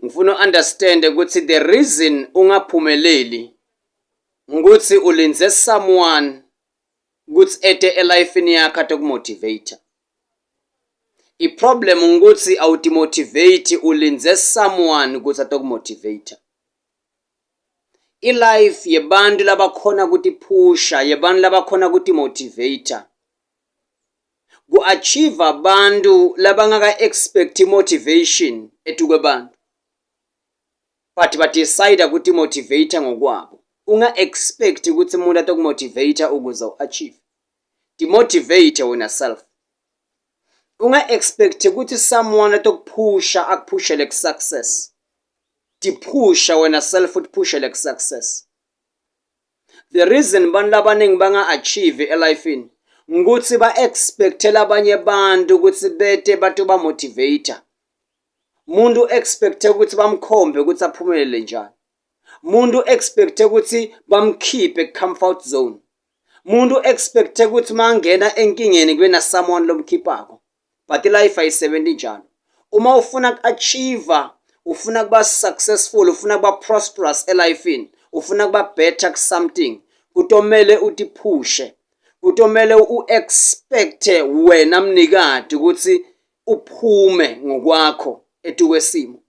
ngifuna understand ukuthi the reason ungaphumeleli ukuthi ulinze someone ukuthi ete elifeni yakho atokumotivate. I-problem ukuthi awutimotivate, ulinze someone ukuthi atokumotivate. I-life yebantu labakhona ukuthi phusha, yebantu labakhona ukuthi motivate. Ku-achieve abantu labangaka expect motivation etuke bantu. But decide ukuthi motivate ngokwabo. Unga expect ukuthi umuntu atokumotivate ukuze u-achieve. Demotivate wena self. Unga expect ukuthi someone atokuphusha akuphushele ku-success. Diphusha wena self utiphushele ku-success. The reason bantu labaningi banga-achieve elifini ukuthi ba-expectela abanye bantu ukuthi bete bato ba-motivate. Muntu expecte ukuthi bamkhombe ukuthi aphumelele njani. Muntu expecte ukuthi bamkhiphe comfort zone. Muntu expecte ukuthi mangena enkingeni kube na someone lomkhiphako. But life ayisebenzi njalo. Uma ufuna ku-achieve, ufuna kuba successful, ufuna kuba prosperous elifini, ufuna kuba better ku something, kutomele utiphushe. Kutomele u-expecte wena mnikati ukuthi uphume ngokwakho etukwesimo.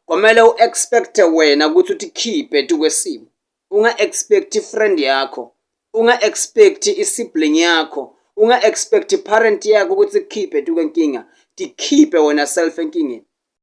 Kwamele u-expecte wena ukuthi utikhiphe etukwesimo. Unga-expect friend yakho, unga-expect isibling yakho, unga-expect parent yakho ukuthi kukhiphe etukwenkinga. Tikhiphe wena self enkingeni.